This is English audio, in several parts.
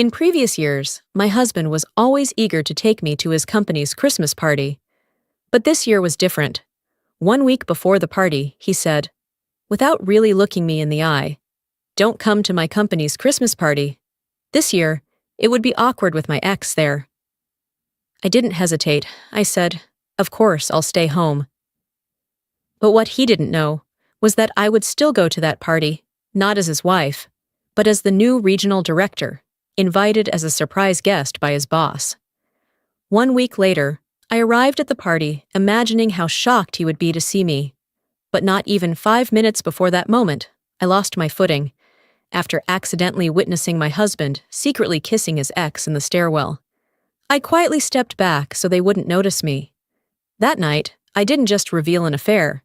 In previous years, my husband was always eager to take me to his company's Christmas party. But this year was different. 1 week before the party, he said, without really looking me in the eye, "Don't come to my company's Christmas party. This year, it would be awkward with my ex there." I didn't hesitate. I said, "Of course, I'll stay home." But what he didn't know was that I would still go to that party, not as his wife, but as the new regional director, invited as a surprise guest by his boss. 1 week later, I arrived at the party imagining how shocked he would be to see me. But not even 5 minutes before that moment, I lost my footing, after accidentally witnessing my husband secretly kissing his ex in the stairwell. I quietly stepped back so they wouldn't notice me. That night, I didn't just reveal an affair.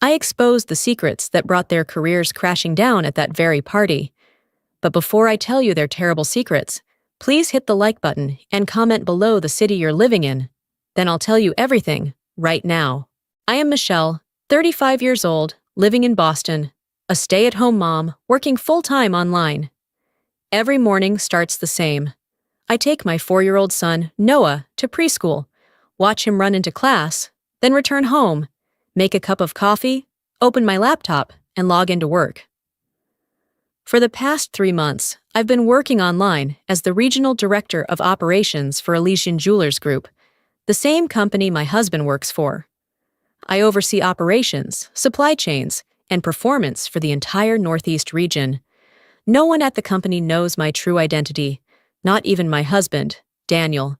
I exposed the secrets that brought their careers crashing down at that very party. But before I tell you their terrible secrets, please hit the like button and comment below the city you're living in. Then I'll tell you everything, right now. I am Michelle, 35 years old, living in Boston, a stay-at-home mom working full-time online. Every morning starts the same. I take my 4-year-old son, Noah, to preschool, watch him run into class, then return home, make a cup of coffee, open my laptop, and log into work. For the past 3 months, I've been working online as the Regional Director of Operations for Elysian Jewelers Group, the same company my husband works for. I oversee operations, supply chains, and performance for the entire Northeast region. No one at the company knows my true identity, not even my husband, Daniel.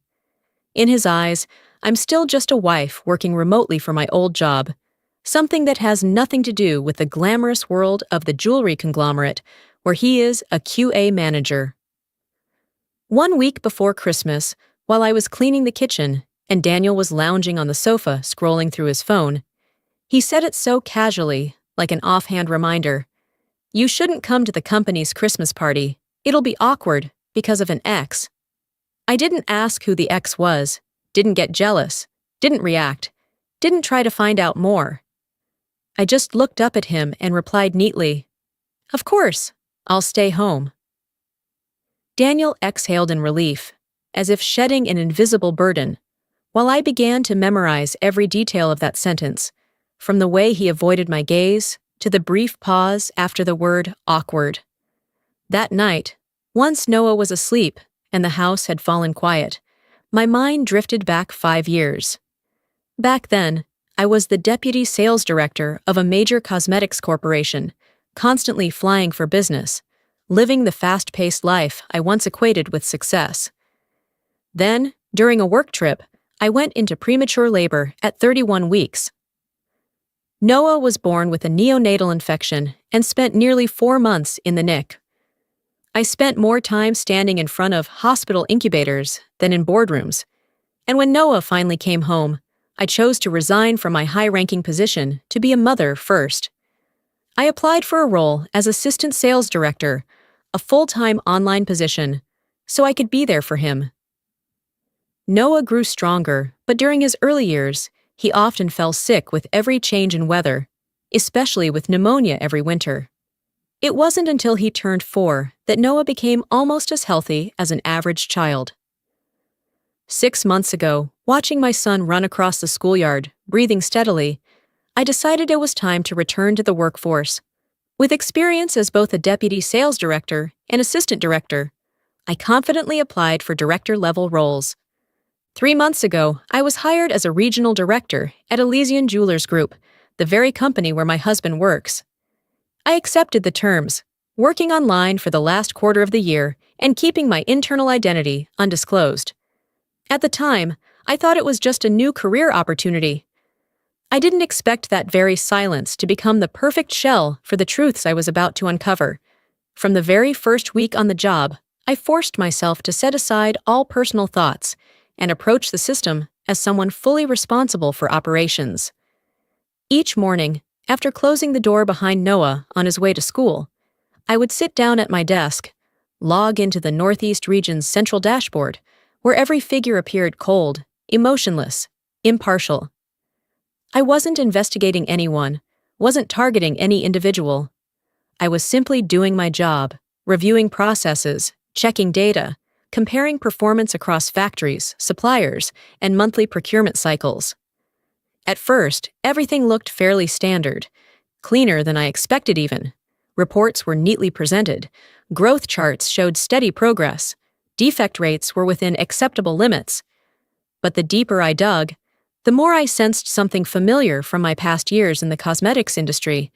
In his eyes, I'm still just a wife working remotely for my old job, something that has nothing to do with the glamorous world of the jewelry conglomerate where he is a QA manager. 1 week before Christmas, while I was cleaning the kitchen and Daniel was lounging on the sofa scrolling through his phone, he said it so casually, like an offhand reminder, "You shouldn't come to the company's Christmas party. It'll be awkward because of an ex." I didn't ask who the ex was, didn't get jealous, didn't react, didn't try to find out more. I just looked up at him and replied neatly, "Of course, I'll stay home." Daniel exhaled in relief, as if shedding an invisible burden, while I began to memorize every detail of that sentence, from the way he avoided my gaze to the brief pause after the word awkward. That night, once Noah was asleep and the house had fallen quiet, my mind drifted back 5 years. Back then, I was the deputy sales director of a major cosmetics corporation, constantly flying for business, living the fast-paced life I once equated with success. Then, during a work trip, I went into premature labor at 31 weeks. Noah was born with a neonatal infection and spent nearly 4 months in the NIC. I spent more time standing in front of hospital incubators than in boardrooms, and when Noah finally came home, I chose to resign from my high-ranking position to be a mother first. I applied for a role as assistant sales director, a full-time online position, so I could be there for him. Noah grew stronger, but during his early years, he often fell sick with every change in weather, especially with pneumonia every winter. It wasn't until he turned 4 that Noah became almost as healthy as an average child. 6 months ago, watching my son run across the schoolyard, breathing steadily, I decided it was time to return to the workforce. With experience as both a deputy sales director and assistant director, I confidently applied for director-level roles. 3 months ago, I was hired as a regional director at Elysian Jewelers Group, the very company where my husband works. I accepted the terms, working online for the last quarter of the year and keeping my internal identity undisclosed. At the time, I thought it was just a new career opportunity. I didn't expect that very silence to become the perfect shell for the truths I was about to uncover. From the very first week on the job, I forced myself to set aside all personal thoughts and approach the system as someone fully responsible for operations. Each morning, after closing the door behind Noah on his way to school, I would sit down at my desk, log into the Northeast region's central dashboard, where every figure appeared cold, emotionless, impartial. I wasn't investigating anyone, wasn't targeting any individual. I was simply doing my job, reviewing processes, checking data, comparing performance across factories, suppliers, and monthly procurement cycles. At first, everything looked fairly standard, cleaner than I expected even. Reports were neatly presented, growth charts showed steady progress, defect rates were within acceptable limits. But the deeper I dug, the more I sensed something familiar from my past years in the cosmetics industry,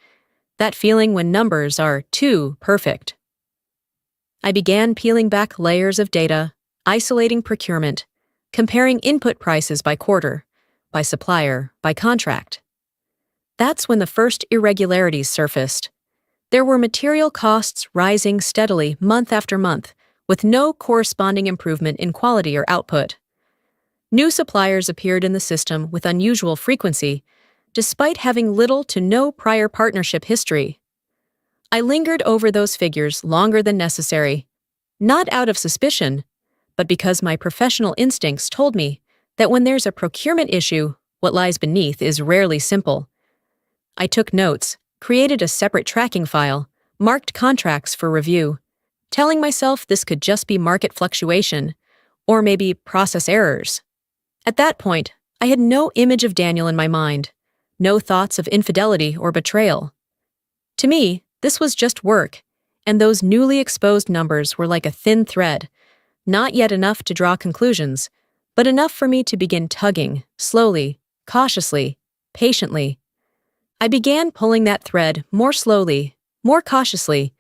that feeling when numbers are too perfect. I began peeling back layers of data, isolating procurement, comparing input prices by quarter, by supplier, by contract. That's when the first irregularities surfaced. There were material costs rising steadily month after month, with no corresponding improvement in quality or output. New suppliers appeared in the system with unusual frequency, despite having little to no prior partnership history. I lingered over those figures longer than necessary, not out of suspicion, but because my professional instincts told me that when there's a procurement issue, what lies beneath is rarely simple. I took notes, created a separate tracking file, marked contracts for review, telling myself this could just be market fluctuation, or maybe process errors. At that point, I had no image of Daniel in my mind, no thoughts of infidelity or betrayal. To me, this was just work, and those newly exposed numbers were like a thin thread, not yet enough to draw conclusions, but enough for me to begin tugging, slowly, cautiously, patiently. I began pulling that thread more slowly, more cautiously,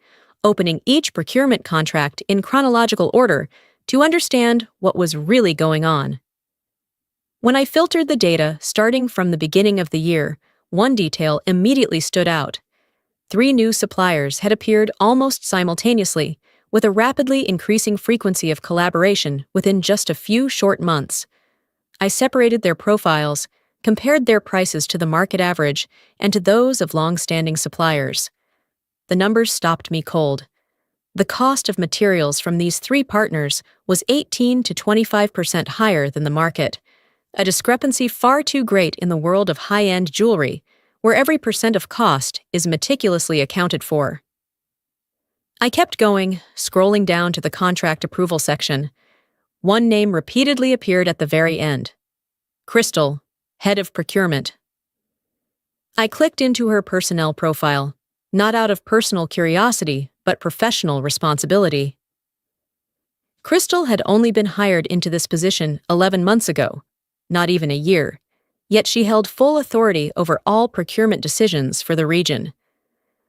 opening each procurement contract in chronological order to understand what was really going on. When I filtered the data starting from the beginning of the year, one detail immediately stood out. 3 new suppliers had appeared almost simultaneously, with a rapidly increasing frequency of collaboration within just a few short months. I separated their profiles, compared their prices to the market average and to those of long-standing suppliers. The numbers stopped me cold. The cost of materials from these 3 partners was 18 to 25% higher than the market, a discrepancy far too great in the world of high-end jewelry, where every percent of cost is meticulously accounted for. I kept going, scrolling down to the contract approval section. One name repeatedly appeared at the very end. Crystal, head of procurement. I clicked into her personnel profile, not out of personal curiosity, but professional responsibility. Crystal had only been hired into this position 11 months ago, not even a year, yet she held full authority over all procurement decisions for the region.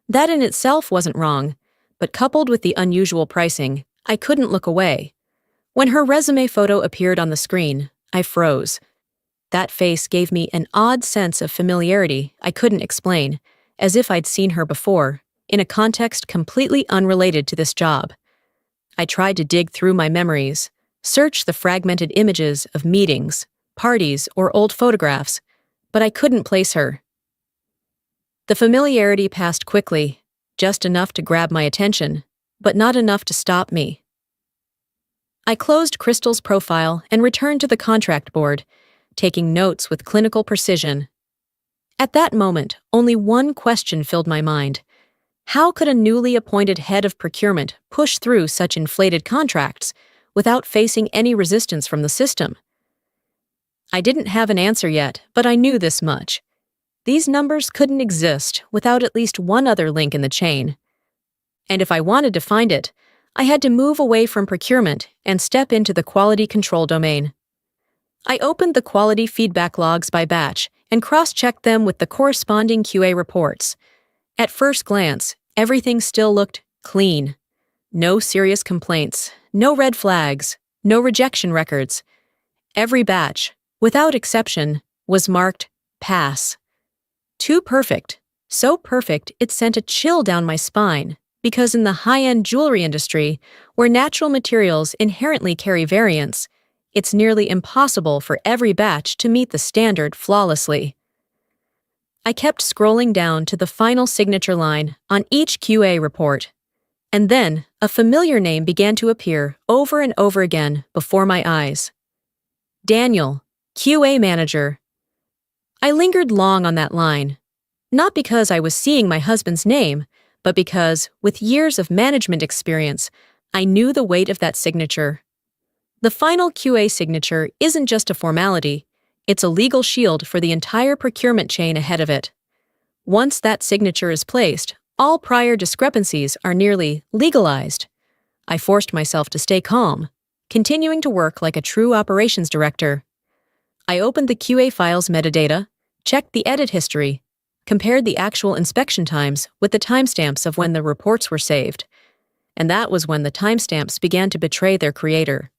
That in itself wasn't wrong, but coupled with the unusual pricing, I couldn't look away. When her resume photo appeared on the screen, I froze. That face gave me an odd sense of familiarity I couldn't explain, as if I'd seen her before, in a context completely unrelated to this job. I tried to dig through my memories, search the fragmented images of meetings, parties, or old photographs, but I couldn't place her. The familiarity passed quickly, just enough to grab my attention, but not enough to stop me. I closed Crystal's profile and returned to the contract board, taking notes with clinical precision. At that moment, only one question filled my mind. How could a newly appointed head of procurement push through such inflated contracts without facing any resistance from the system? I didn't have an answer yet, but I knew this much. These numbers couldn't exist without at least one other link in the chain. And if I wanted to find it, I had to move away from procurement and step into the quality control domain. I opened the quality feedback logs by batch and cross-checked them with the corresponding QA reports. At first glance, everything still looked clean. No serious complaints, no red flags, no rejection records. Every batch, without exception, was marked pass. Too perfect, so perfect it sent a chill down my spine, because in the high-end jewelry industry, where natural materials inherently carry variance, it's nearly impossible for every batch to meet the standard flawlessly. I kept scrolling down to the final signature line on each QA report, and then a familiar name began to appear over and over again before my eyes. Daniel, QA manager. I lingered long on that line, not because I was seeing my husband's name, but because, with years of management experience, I knew the weight of that signature. The final QA signature isn't just a formality, it's a legal shield for the entire procurement chain ahead of it. Once that signature is placed, all prior discrepancies are nearly legalized. I forced myself to stay calm, continuing to work like a true operations director. I opened the QA file's metadata, checked the edit history, compared the actual inspection times with the timestamps of when the reports were saved. And that was when the timestamps began to betray their creator.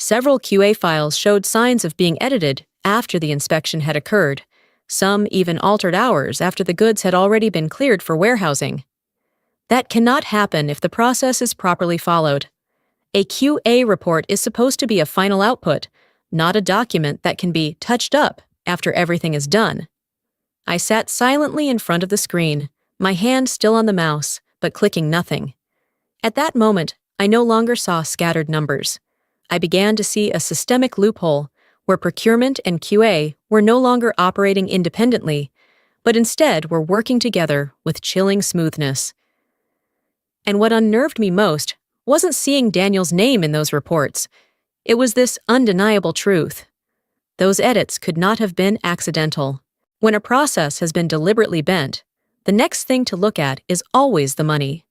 Several QA files showed signs of being edited after the inspection had occurred, some even altered hours after the goods had already been cleared for warehousing. That cannot happen if the process is properly followed. A QA report is supposed to be a final output, not a document that can be touched up after everything is done. I sat silently in front of the screen, my hand still on the mouse, but clicking nothing. At that moment, I no longer saw scattered numbers. I began to see a systemic loophole where procurement and QA were no longer operating independently, but instead were working together with chilling smoothness. And what unnerved me most wasn't seeing Daniel's name in those reports. It was this undeniable truth. Those edits could not have been accidental. When a process has been deliberately bent, the next thing to look at is always the money.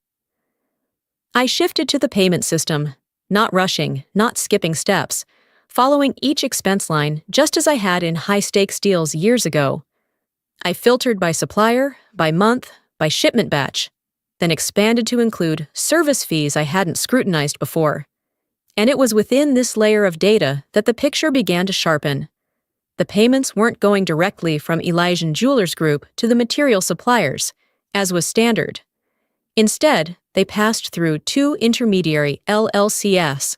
I shifted to the payment system, not rushing, not skipping steps, following each expense line just as I had in high-stakes deals years ago. I filtered by supplier, by month, by shipment batch, then expanded to include service fees I hadn't scrutinized before. And it was within this layer of data that the picture began to sharpen. The payments weren't going directly from Elysian Jewelers Group to the material suppliers, as was standard. Instead, they passed through two intermediary LLCs.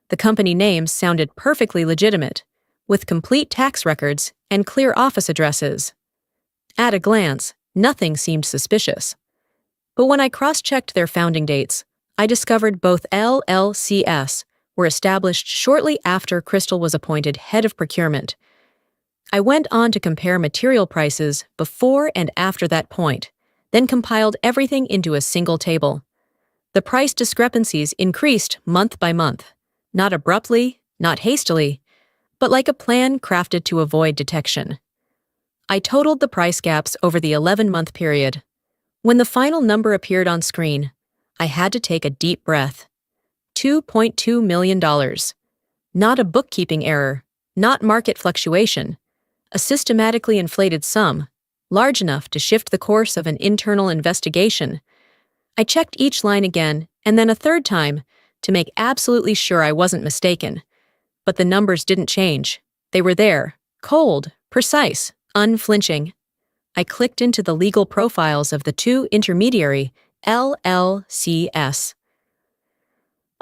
The company names sounded perfectly legitimate, with complete tax records and clear office addresses. At a glance, nothing seemed suspicious. But when I cross-checked their founding dates, I discovered both LLCs were established shortly after Crystal was appointed head of procurement. I went on to compare material prices before and after that point, then compiled everything into a single table. The price discrepancies increased month by month, not abruptly, not hastily, but like a plan crafted to avoid detection. I totaled the price gaps over the 11-month period. When the final number appeared on screen, I had to take a deep breath. $2.2 million. Not a bookkeeping error, not market fluctuation, a systematically inflated sum, large enough to shift the course of an internal investigation. I checked each line again, and then a third time, to make absolutely sure I wasn't mistaken. But the numbers didn't change. They were there, cold, precise, unflinching. I clicked into the legal profiles of the two intermediary LLCs.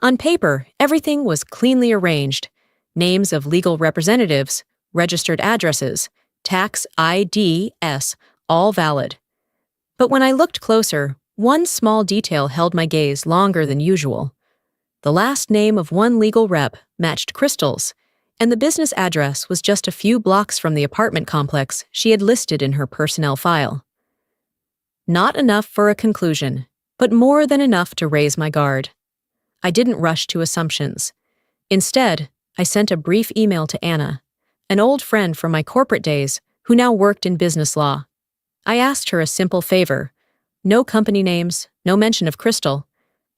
On paper, everything was cleanly arranged. Names of legal representatives, registered addresses, tax IDs, all valid. But when I looked closer, one small detail held my gaze longer than usual. The last name of one legal rep matched Crystal's, and the business address was just a few blocks from the apartment complex she had listed in her personnel file. Not enough for a conclusion, but more than enough to raise my guard. I didn't rush to assumptions. Instead, I sent a brief email to Anna, an old friend from my corporate days who now worked in business law. I asked her a simple favor: no company names, no mention of Crystal,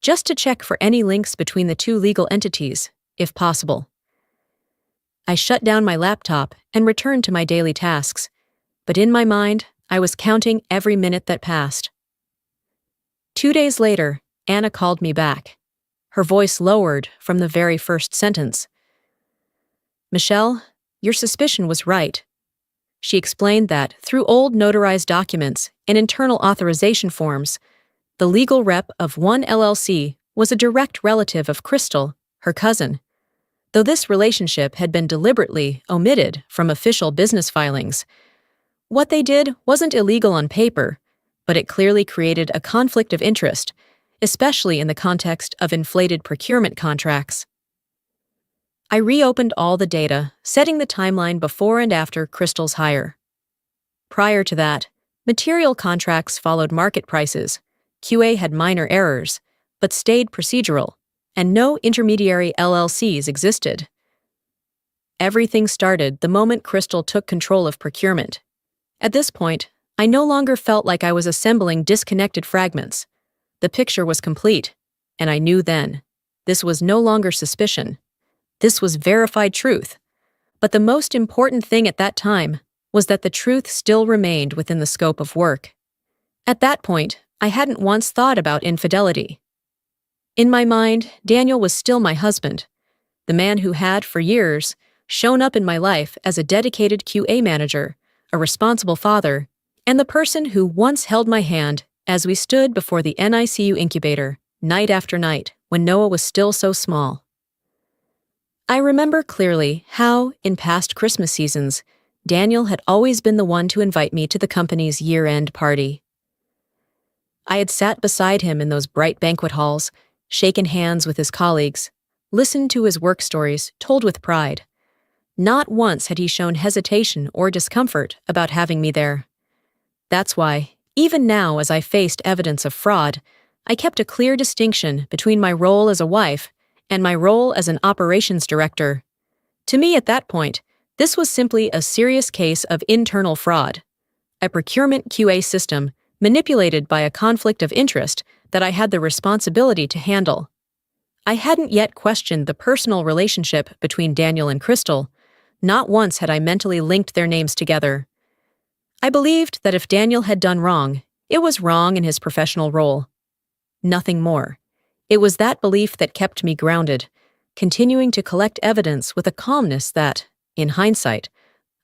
just to check for any links between the two legal entities, if possible. I shut down my laptop and returned to my daily tasks, but in my mind, I was counting every minute that passed. 2 days later, Anna called me back. Her voice lowered from the very first sentence. "Michelle, your suspicion was right." She explained that, through old notarized documents and internal authorization forms, the legal rep of one LLC was a direct relative of Crystal, her cousin. Though this relationship had been deliberately omitted from official business filings, what they did wasn't illegal on paper, but it clearly created a conflict of interest, especially in the context of inflated procurement contracts. I reopened all the data, setting the timeline before and after Crystal's hire. Prior to that, material contracts followed market prices. QA had minor errors, but stayed procedural, and no intermediary LLCs existed. Everything started the moment Crystal took control of procurement. At this point, I no longer felt like I was assembling disconnected fragments. The picture was complete, and I knew then. This was no longer suspicion. This was verified truth. But the most important thing at that time was that the truth still remained within the scope of work. At that point, I hadn't once thought about infidelity. In my mind, Daniel was still my husband, the man who had, for years, shown up in my life as a dedicated QA manager, a responsible father, and the person who once held my hand as we stood before the NICU incubator, night after night, when Noah was still so small. I remember clearly how, in past Christmas seasons, Daniel had always been the one to invite me to the company's year-end party. I had sat beside him in those bright banquet halls, shaken hands with his colleagues, listened to his work stories told with pride. Not once had he shown hesitation or discomfort about having me there. That's why, even now as I faced evidence of fraud, I kept a clear distinction between my role as a wife and my role as an operations director. To me at that point, this was simply a serious case of internal fraud, a procurement QA system manipulated by a conflict of interest that I had the responsibility to handle. I hadn't yet questioned the personal relationship between Daniel and Crystal. Not once had I mentally linked their names together. I believed that if Daniel had done wrong, it was wrong in his professional role. Nothing more. It was that belief that kept me grounded, continuing to collect evidence with a calmness that, in hindsight,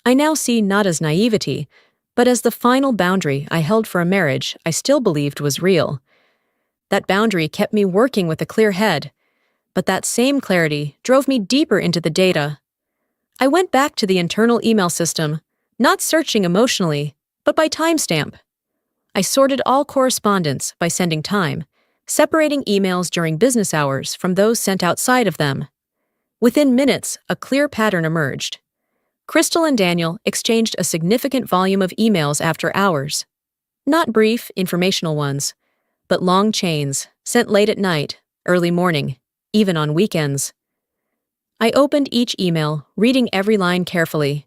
I now see not as naivety, but as the final boundary I held for a marriage I still believed was real. That boundary kept me working with a clear head, but that same clarity drove me deeper into the data. I went back to the internal email system, not searching emotionally, but by timestamp. I sorted all correspondence by sending time, separating emails during business hours from those sent outside of them. Within minutes, a clear pattern emerged. Crystal and Daniel exchanged a significant volume of emails after hours. Not brief, informational ones, but long chains, sent late at night, early morning, even on weekends. I opened each email, reading every line carefully.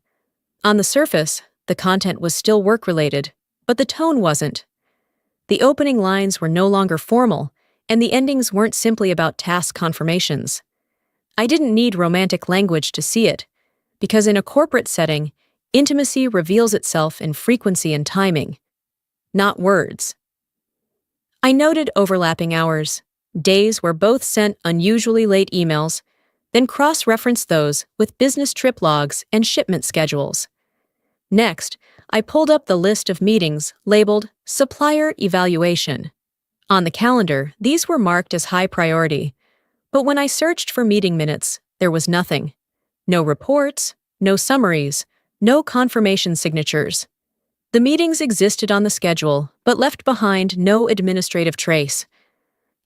On the surface, the content was still work-related, but the tone wasn't. The opening lines were no longer formal, and the endings weren't simply about task confirmations. I didn't need romantic language to see it, because in a corporate setting, intimacy reveals itself in frequency and timing, not words. I noted overlapping hours, days where both sent unusually late emails, then cross-referenced those with business trip logs and shipment schedules. Next, I pulled up the list of meetings labeled Supplier Evaluation. On the calendar, these were marked as high priority, but when I searched for meeting minutes, there was nothing. No reports, no summaries, no confirmation signatures. The meetings existed on the schedule, but left behind no administrative trace.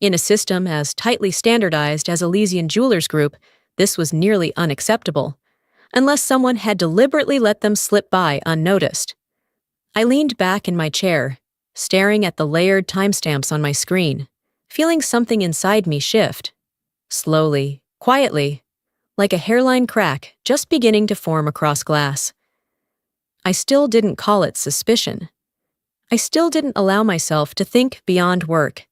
In a system as tightly standardized as Elysian Jewelers Group, this was nearly unacceptable, unless someone had deliberately let them slip by unnoticed. I leaned back in my chair, staring at the layered timestamps on my screen, feeling something inside me shift. Slowly, quietly, like a hairline crack just beginning to form across glass. I still didn't call it suspicion. I still didn't allow myself to think beyond work.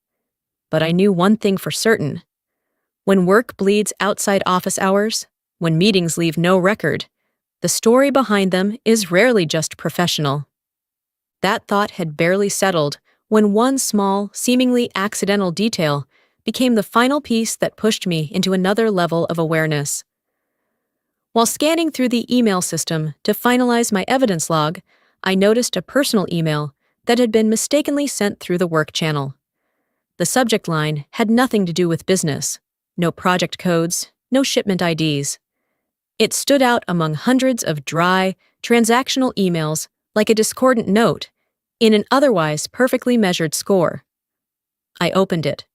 But I knew one thing for certain. When work bleeds outside office hours, when meetings leave no record, the story behind them is rarely just professional. That thought had barely settled when one small, seemingly accidental detail became the final piece that pushed me into another level of awareness. While scanning through the email system to finalize my evidence log, I noticed a personal email that had been mistakenly sent through the work channel. The subject line had nothing to do with business. No project codes, no shipment IDs. It stood out among hundreds of dry, transactional emails like a discordant note in an otherwise perfectly measured score. I opened it.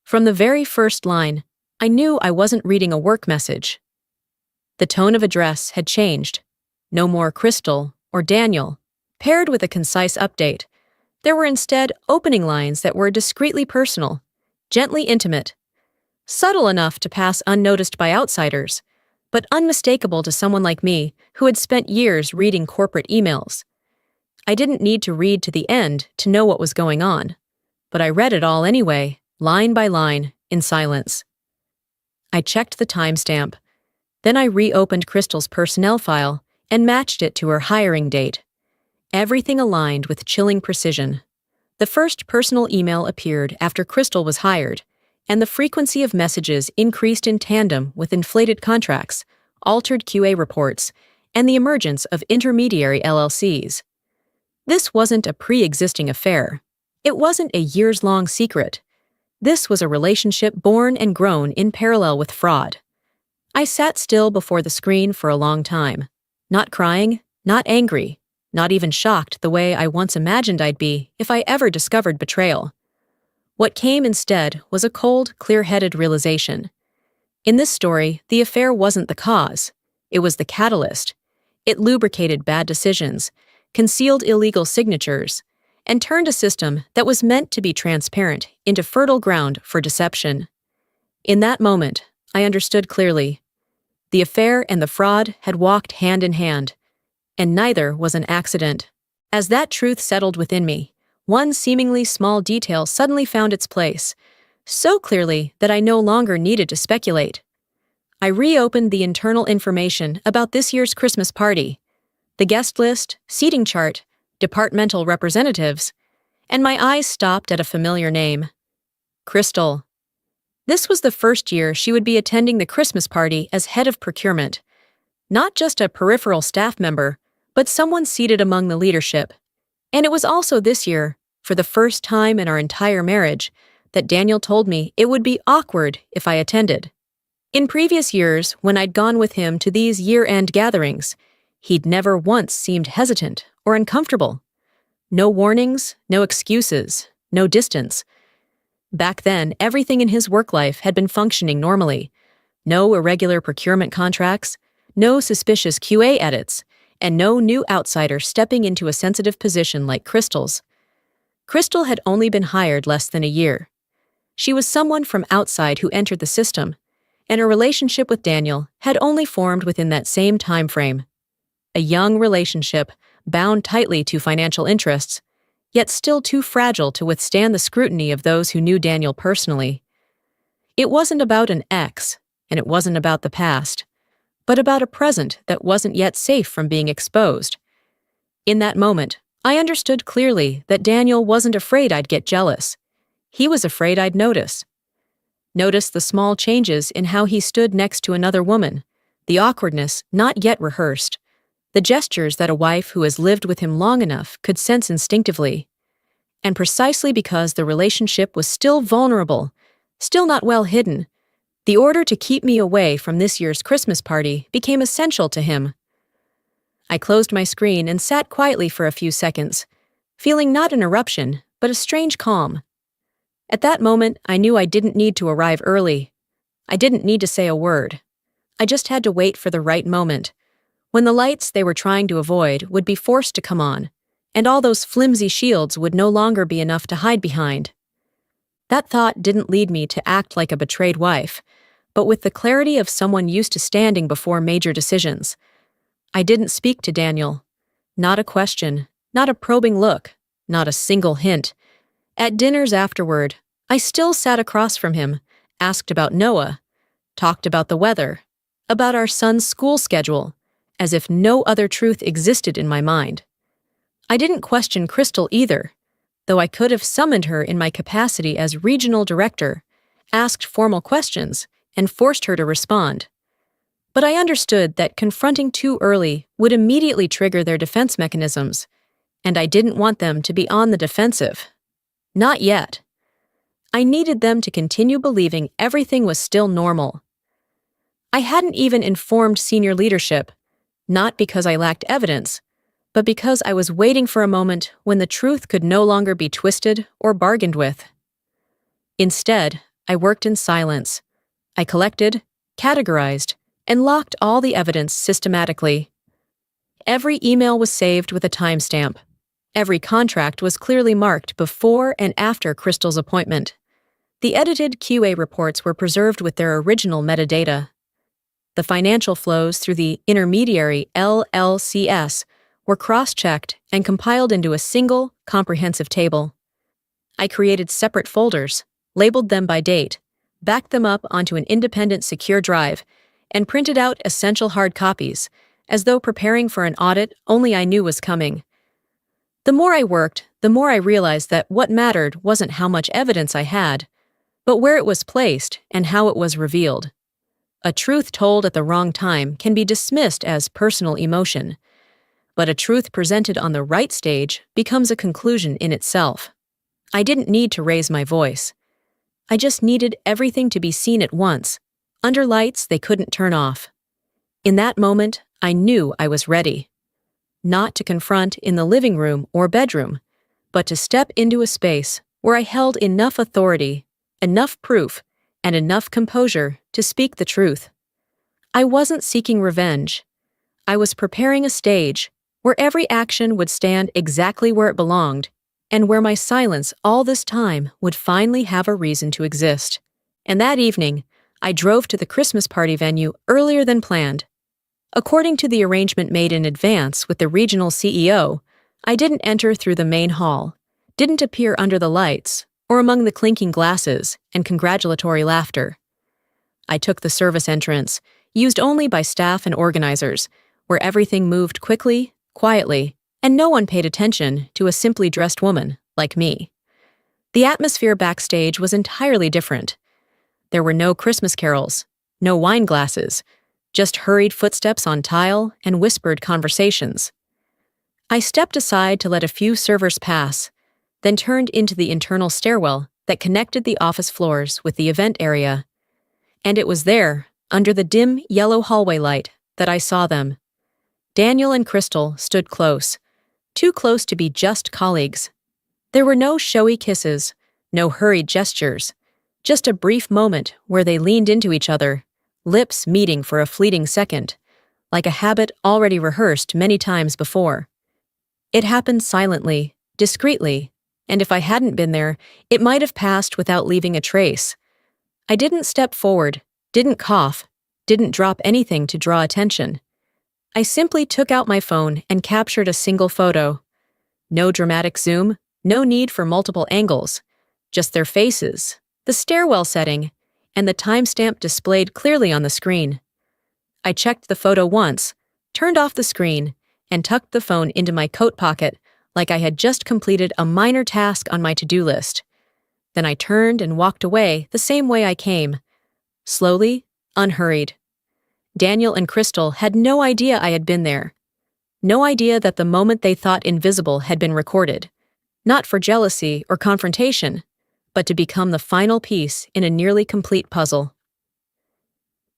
From the very first line, I knew I wasn't reading a work message. The tone of address had changed. No more Crystal or Daniel, paired with a concise update. There were instead opening lines that were discreetly personal, gently intimate. subtle enough to pass unnoticed by outsiders, but unmistakable to someone like me who had spent years reading corporate emails. I didn't need to read to the end to know what was going on, but I read it all anyway, line by line, in silence. I checked the timestamp. Then I reopened Crystal's personnel file and matched it to her hiring date. Everything aligned with chilling precision. The first personal email appeared after Crystal was hired, and the frequency of messages increased in tandem with inflated contracts, altered QA reports, and the emergence of intermediary LLCs. This wasn't a pre-existing affair. It wasn't a years-long secret. This was a relationship born and grown in parallel with fraud. I sat still before the screen for a long time, not crying, not angry, not even shocked the way I once imagined I'd be if I ever discovered betrayal. What came instead was a cold, clear-headed realization. In this story, the affair wasn't the cause. It was the catalyst. It lubricated bad decisions, concealed illegal signatures, and turned a system that was meant to be transparent into fertile ground for deception. In that moment, I understood clearly. The affair and the fraud had walked hand in hand, and neither was an accident. As that truth settled within me, one seemingly small detail suddenly found its place, so clearly that I no longer needed to speculate. I reopened the internal information about this year's Christmas party, the guest list, seating chart, departmental representatives, and my eyes stopped at a familiar name. Crystal. This was the first year she would be attending the Christmas party as head of procurement. Not just a peripheral staff member, but someone seated among the leadership. And it was also this year, for the first time in our entire marriage, that Daniel told me it would be awkward if I attended. In previous years, when I'd gone with him to these year-end gatherings, he'd never once seemed hesitant or uncomfortable. No warnings, no excuses, no distance. Back then, everything in his work life had been functioning normally. No irregular procurement contracts, no suspicious QA edits, and no new outsider stepping into a sensitive position like Crystal's. Crystal had only been hired less than a year. She was someone from outside who entered the system, and her relationship with Daniel had only formed within that same time frame. A young relationship, bound tightly to financial interests, yet still too fragile to withstand the scrutiny of those who knew Daniel personally. It wasn't about an ex, and it wasn't about the past, but about a present that wasn't yet safe from being exposed. In that moment, I understood clearly that Daniel wasn't afraid I'd get jealous. He was afraid I'd notice. Notice the small changes in how he stood next to another woman, the awkwardness not yet rehearsed, the gestures that a wife who has lived with him long enough could sense instinctively. And precisely because the relationship was still vulnerable, still not well hidden, the order to keep me away from this year's Christmas party became essential to him. I closed my screen and sat quietly for a few seconds, feeling not an eruption, but a strange calm. At that moment, I knew I didn't need to arrive early. I didn't need to say a word. I just had to wait for the right moment, when the lights they were trying to avoid would be forced to come on, and all those flimsy shields would no longer be enough to hide behind. That thought didn't lead me to act like a betrayed wife, but with the clarity of someone used to standing before major decisions. I didn't speak to Daniel. Not a question, not a probing look, not a single hint. At dinners afterward, I still sat across from him, asked about Noah, talked about the weather, about our son's school schedule, as if no other truth existed in my mind. I didn't question Crystal either, though I could have summoned her in my capacity as regional director, asked formal questions, and forced her to respond. But I understood that confronting too early would immediately trigger their defense mechanisms, and I didn't want them to be on the defensive. Not yet. I needed them to continue believing everything was still normal. I hadn't even informed senior leadership, not because I lacked evidence, but because I was waiting for a moment when the truth could no longer be twisted or bargained with. Instead, I worked in silence. I collected, categorized, and locked all the evidence systematically. Every email was saved with a timestamp. Every contract was clearly marked before and after Crystal's appointment. The edited QA reports were preserved with their original metadata. The financial flows through the intermediary LLCS were cross-checked and compiled into a single, comprehensive table. I created separate folders, labeled them by date, backed them up onto an independent secure drive, and printed out essential hard copies, as though preparing for an audit only I knew was coming. The more I worked, the more I realized that what mattered wasn't how much evidence I had, but where it was placed and how it was revealed. A truth told at the wrong time can be dismissed as personal emotion, but a truth presented on the right stage becomes a conclusion in itself. I didn't need to raise my voice. I just needed everything to be seen at once, under lights they couldn't turn off. In that moment, I knew I was ready. Not to confront in the living room or bedroom, but to step into a space where I held enough authority, enough proof, and enough composure to speak the truth. I wasn't seeking revenge. I was preparing a stage where every action would stand exactly where it belonged, and where my silence all this time would finally have a reason to exist. And that evening, I drove to the Christmas party venue earlier than planned. According to the arrangement made in advance with the regional CEO, I didn't enter through the main hall, didn't appear under the lights, or among the clinking glasses and congratulatory laughter. I took the service entrance, used only by staff and organizers, where everything moved quickly, quietly, and no one paid attention to a simply dressed woman like me. The atmosphere backstage was entirely different. There were no Christmas carols, no wine glasses, just hurried footsteps on tile and whispered conversations. I stepped aside to let a few servers pass, then turned into the internal stairwell that connected the office floors with the event area. And it was there, under the dim yellow hallway light, that I saw them. Daniel and Crystal stood close, too close to be just colleagues. There were no showy kisses, no hurried gestures, just a brief moment where they leaned into each other, lips meeting for a fleeting second, like a habit already rehearsed many times before. It happened silently, discreetly, and if I hadn't been there, it might have passed without leaving a trace. I didn't step forward, didn't cough, didn't drop anything to draw attention. I simply took out my phone and captured a single photo. No dramatic zoom, no need for multiple angles, just their faces, the stairwell setting, and the timestamp displayed clearly on the screen. I checked the photo once, turned off the screen, and tucked the phone into my coat pocket like I had just completed a minor task on my to-do list. Then I turned and walked away the same way I came, slowly, unhurried. Daniel and Crystal had no idea I had been there. No idea that the moment they thought invisible had been recorded, not for jealousy or confrontation, but to become the final piece in a nearly complete puzzle.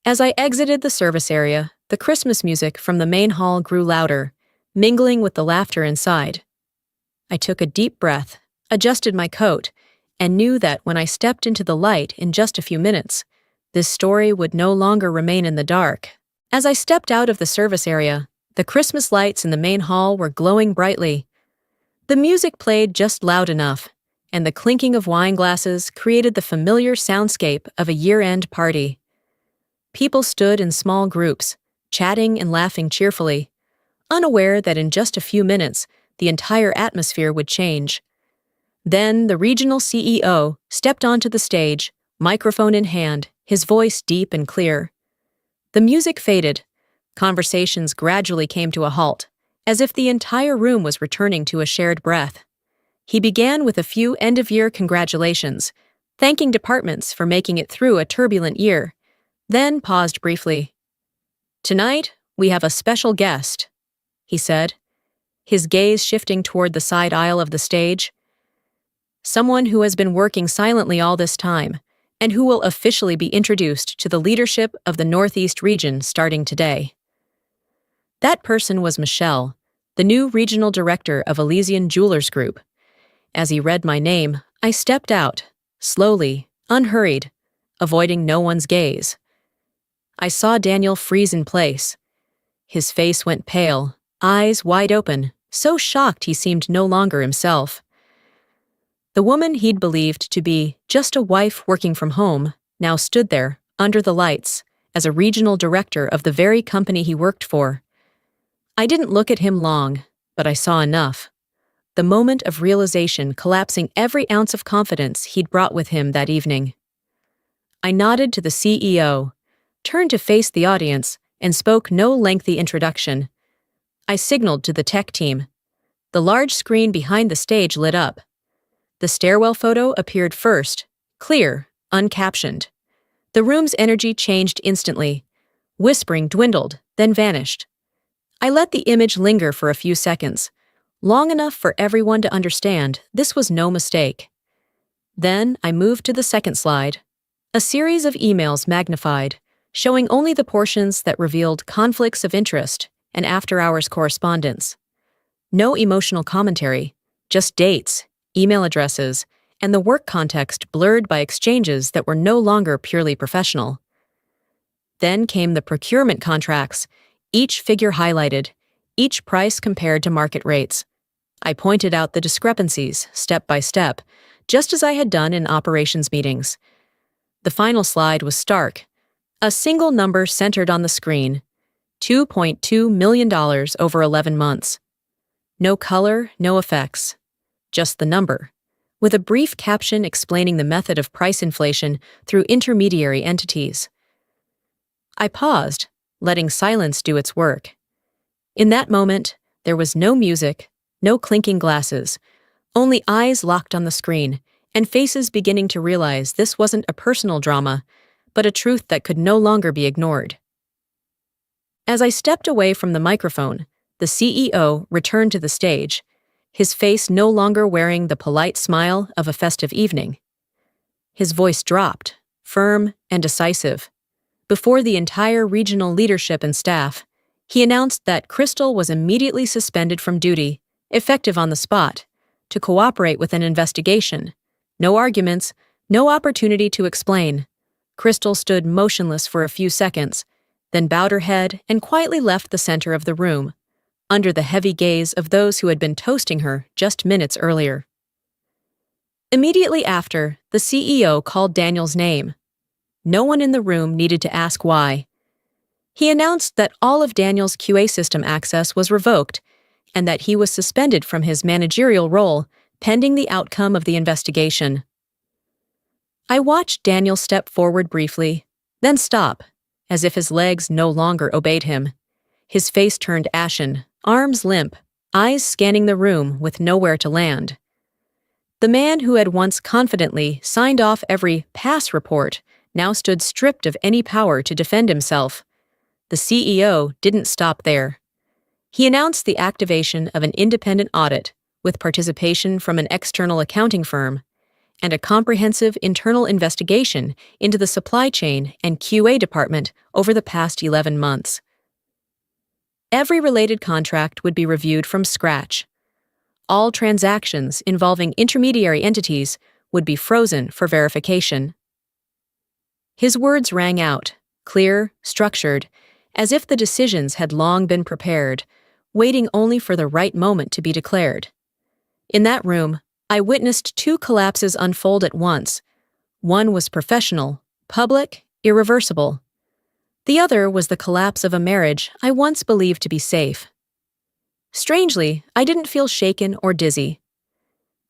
As I exited the service area, the Christmas music from the main hall grew louder, mingling with the laughter inside. I took a deep breath, adjusted my coat, and knew that when I stepped into the light in just a few minutes, this story would no longer remain in the dark. As I stepped out of the service area, the Christmas lights in the main hall were glowing brightly. The music played just loud enough, and the clinking of wine glasses created the familiar soundscape of a year-end party. People stood in small groups, chatting and laughing cheerfully, unaware that in just a few minutes, the entire atmosphere would change. Then the regional CEO stepped onto the stage, microphone in hand, his voice deep and clear. The music faded. Conversations gradually came to a halt, as if the entire room was returning to a shared breath. He began with a few end-of-year congratulations, thanking departments for making it through a turbulent year, then paused briefly. "Tonight, we have a special guest," he said, his gaze shifting toward the side aisle of the stage. "Someone who has been working silently all this time, and who will officially be introduced to the leadership of the Northeast region starting today." That person was Michelle, the new regional director of Elysian Jewelers Group. As he read my name, I stepped out, slowly, unhurried, avoiding no one's gaze. I saw Daniel freeze in place. His face went pale, eyes wide open, so shocked he seemed no longer himself. The woman he'd believed to be just a wife working from home now stood there, under the lights, as a regional director of the very company he worked for. I didn't look at him long, but I saw enough. The moment of realization collapsing every ounce of confidence he'd brought with him that evening. I nodded to the CEO, turned to face the audience, and spoke no lengthy introduction. I signaled to the tech team. The large screen behind the stage lit up. The stairwell photo appeared first, clear, uncaptioned. The room's energy changed instantly. Whispering dwindled, then vanished. I let the image linger for a few seconds, long enough for everyone to understand this was no mistake. Then I moved to the second slide. A series of emails magnified, showing only the portions that revealed conflicts of interest and after-hours correspondence. No emotional commentary, just dates, email addresses, and the work context blurred by exchanges that were no longer purely professional. Then came the procurement contracts, each figure highlighted, each price compared to market rates. I pointed out the discrepancies, step by step, just as I had done in operations meetings. The final slide was stark. A single number centered on the screen. $2.2 million over 11 months. No color, no effects. Just the number, with a brief caption explaining the method of price inflation through intermediary entities. I paused, letting silence do its work. In that moment, there was no music, no clinking glasses, only eyes locked on the screen, and faces beginning to realize this wasn't a personal drama, but a truth that could no longer be ignored. As I stepped away from the microphone, the CEO returned to the stage, his face no longer wearing the polite smile of a festive evening. His voice dropped, firm and decisive. Before the entire regional leadership and staff, he announced that Crystal was immediately suspended from duty, effective on the spot, to cooperate with an investigation. No arguments, no opportunity to explain. Crystal stood motionless for a few seconds, then bowed her head and quietly left the center of the room, under the heavy gaze of those who had been toasting her just minutes earlier. Immediately after, the CEO called Daniel's name. No one in the room needed to ask why. He announced that all of Daniel's QA system access was revoked and that he was suspended from his managerial role pending the outcome of the investigation. I watched Daniel step forward briefly, then stop, as if his legs no longer obeyed him. His face turned ashen, arms limp, eyes scanning the room with nowhere to land. The man who had once confidently signed off every pass report now stood stripped of any power to defend himself. The CEO didn't stop there. He announced the activation of an independent audit with participation from an external accounting firm and a comprehensive internal investigation into the supply chain and QA department over the past 11 months. Every related contract would be reviewed from scratch. All transactions involving intermediary entities would be frozen for verification. His words rang out, clear, structured, as if the decisions had long been prepared, waiting only for the right moment to be declared. In that room, I witnessed two collapses unfold at once. One was professional, public, irreversible. The other was the collapse of a marriage I once believed to be safe. Strangely, I didn't feel shaken or dizzy.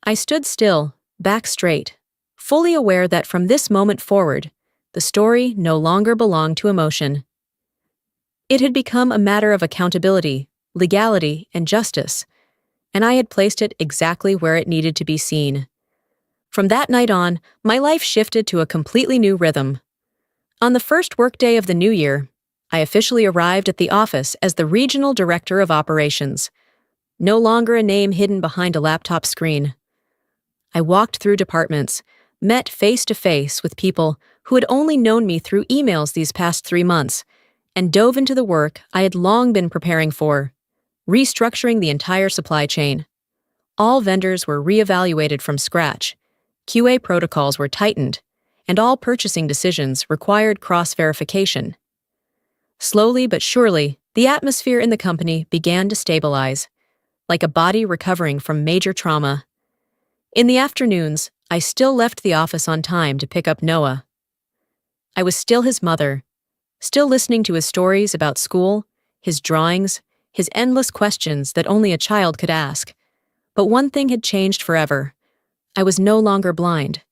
I stood still, back straight, fully aware that from this moment forward, the story no longer belonged to emotion. It had become a matter of accountability, legality, and justice, and I had placed it exactly where it needed to be seen. From that night on, my life shifted to a completely new rhythm. On the first workday of the new year, I officially arrived at the office as the Regional Director of Operations, no longer a name hidden behind a laptop screen. I walked through departments, met face-to-face with people who had only known me through emails these past 3 months, and dove into the work I had long been preparing for, restructuring the entire supply chain. All vendors were reevaluated from scratch, QA protocols were tightened, and all purchasing decisions required cross-verification. Slowly but surely, the atmosphere in the company began to stabilize, like a body recovering from major trauma. In the afternoons, I still left the office on time to pick up Noah. I was still his mother, still listening to his stories about school, his drawings, his endless questions that only a child could ask. But one thing had changed forever. I was no longer blind.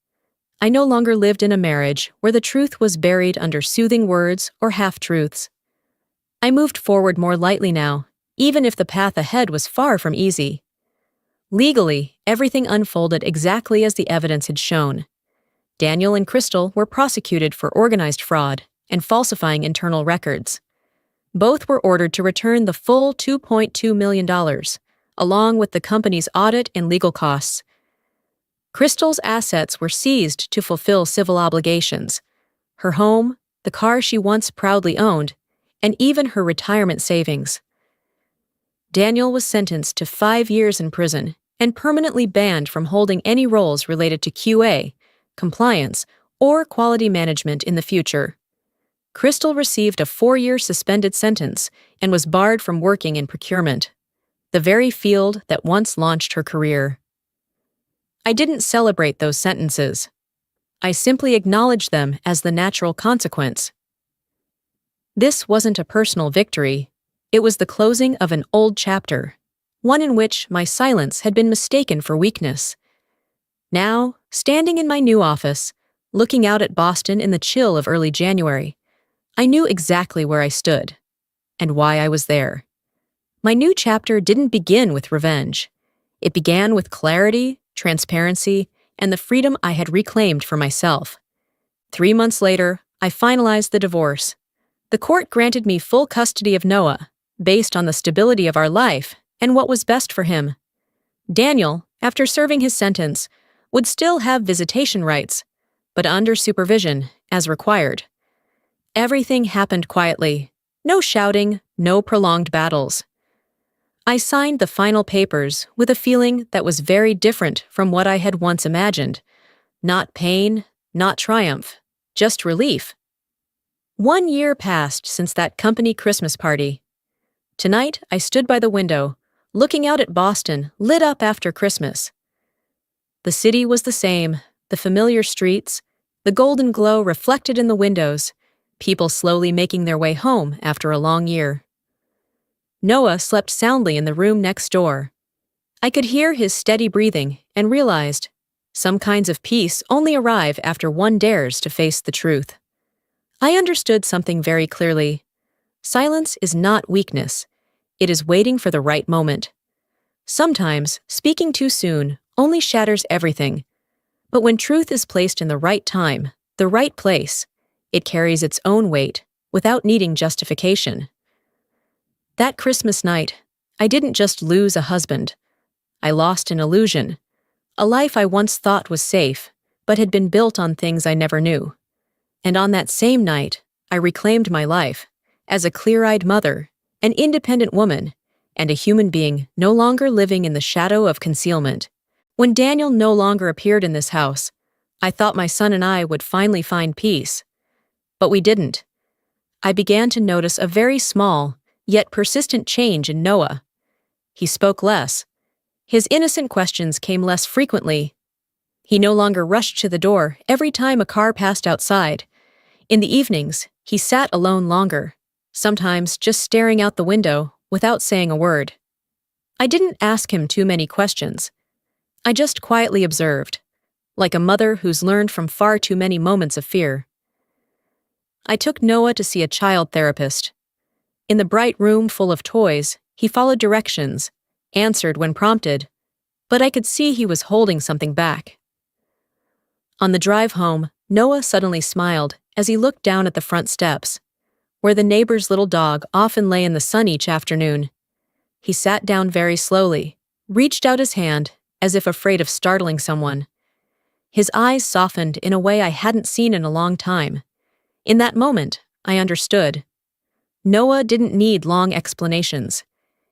I no longer lived in a marriage where the truth was buried under soothing words or half-truths. I moved forward more lightly now, even if the path ahead was far from easy. Legally, everything unfolded exactly as the evidence had shown. Daniel and Crystal were prosecuted for organized fraud and falsifying internal records. Both were ordered to return the full $2.2 million, along with the company's audit and legal costs. Crystal's assets were seized to fulfill civil obligations. Her home, the car she once proudly owned, and even her retirement savings. Daniel was sentenced to 5 years in prison and permanently banned from holding any roles related to QA, compliance, or quality management in the future. Crystal received a 4-year suspended sentence and was barred from working in procurement, the very field that once launched her career. I didn't celebrate those sentences. I simply acknowledged them as the natural consequence. This wasn't a personal victory. It was the closing of an old chapter, one in which my silence had been mistaken for weakness. Now, standing in my new office, looking out at Boston in the chill of early January, I knew exactly where I stood and why I was there. My new chapter didn't begin with revenge. It began with clarity, transparency, and the freedom I had reclaimed for myself. 3 months later, I finalized the divorce. The court granted me full custody of Noah, based on the stability of our life and what was best for him. Daniel, after serving his sentence, would still have visitation rights, but under supervision, as required. Everything happened quietly. No shouting, no prolonged battles. I signed the final papers with a feeling that was very different from what I had once imagined. Not pain, not triumph, just relief. 1 year passed since that company Christmas party. Tonight, I stood by the window, looking out at Boston, lit up after Christmas. The city was the same, the familiar streets, the golden glow reflected in the windows, people slowly making their way home after a long year. Noah slept soundly in the room next door. I could hear his steady breathing and realized some kinds of peace only arrive after one dares to face the truth. I understood something very clearly. Silence is not weakness. It is waiting for the right moment. Sometimes, speaking too soon only shatters everything. But when truth is placed in the right time, the right place, it carries its own weight without needing justification. That Christmas night, I didn't just lose a husband. I lost an illusion, a life I once thought was safe, but had been built on things I never knew. And on that same night, I reclaimed my life as a clear-eyed mother, an independent woman, and a human being no longer living in the shadow of concealment. When Daniel no longer appeared in this house, I thought my son and I would finally find peace. But we didn't. I began to notice a very small, yet persistent change in Noah. He spoke less. His innocent questions came less frequently. He no longer rushed to the door every time a car passed outside. In the evenings, he sat alone longer, sometimes just staring out the window without saying a word. I didn't ask him too many questions. I just quietly observed, like a mother who's learned from far too many moments of fear. I took Noah to see a child therapist. In the bright room full of toys, he followed directions, answered when prompted, but I could see he was holding something back. On the drive home, Noah suddenly smiled as he looked down at the front steps, where the neighbor's little dog often lay in the sun each afternoon. He sat down very slowly, reached out his hand, as if afraid of startling someone. His eyes softened in a way I hadn't seen in a long time. In that moment, I understood. Noah didn't need long explanations.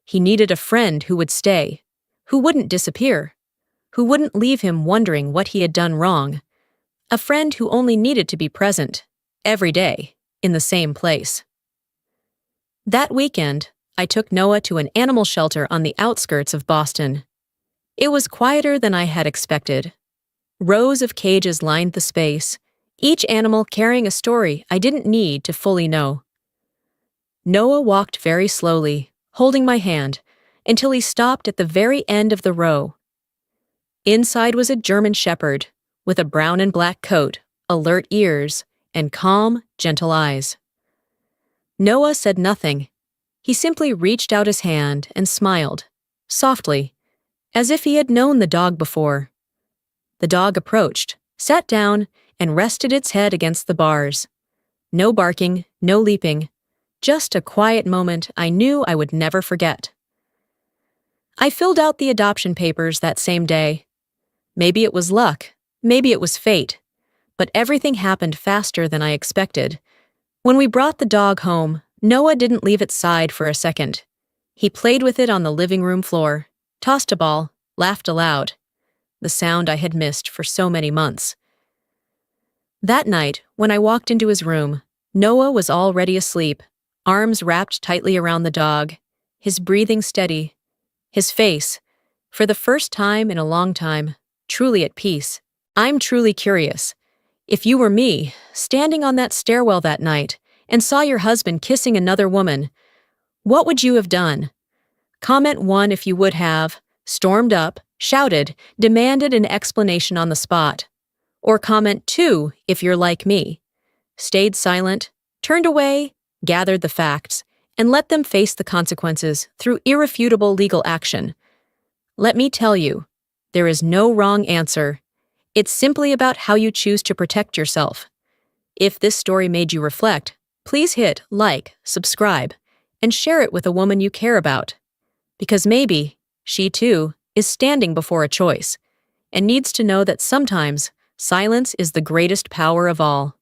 He needed a friend who would stay, who wouldn't disappear, who wouldn't leave him wondering what he had done wrong. A friend who only needed to be present, every day, in the same place. That weekend, I took Noah to an animal shelter on the outskirts of Boston. It was quieter than I had expected. Rows of cages lined the space, each animal carrying a story I didn't need to fully know. Noah walked very slowly, holding my hand, until he stopped at the very end of the row. Inside was a German shepherd, with a brown and black coat, alert ears, and calm, gentle eyes. Noah said nothing. He simply reached out his hand and smiled, softly, as if he had known the dog before. The dog approached, sat down, and rested its head against the bars. No barking, no leaping, just a quiet moment I knew I would never forget. I filled out the adoption papers that same day. Maybe it was luck, maybe it was fate, but everything happened faster than I expected. When we brought the dog home, Noah didn't leave its side for a second. He played with it on the living room floor, tossed a ball, laughed aloud, the sound I had missed for so many months. That night, when I walked into his room, Noah was already asleep, arms wrapped tightly around the dog, his breathing steady, his face, for the first time in a long time, truly at peace. I'm truly curious. If you were me, standing on that stairwell that night, and saw your husband kissing another woman, what would you have done? Comment 1 if you would have, stormed up, shouted, demanded an explanation on the spot. Or comment 2 if you're like me. Stayed silent, turned away, gathered the facts, and let them face the consequences through irrefutable legal action. Let me tell you, there is no wrong answer. It's simply about how you choose to protect yourself. If this story made you reflect, please hit like, subscribe, and share it with a woman you care about. Because maybe she too is standing before a choice and needs to know that sometimes silence is the greatest power of all.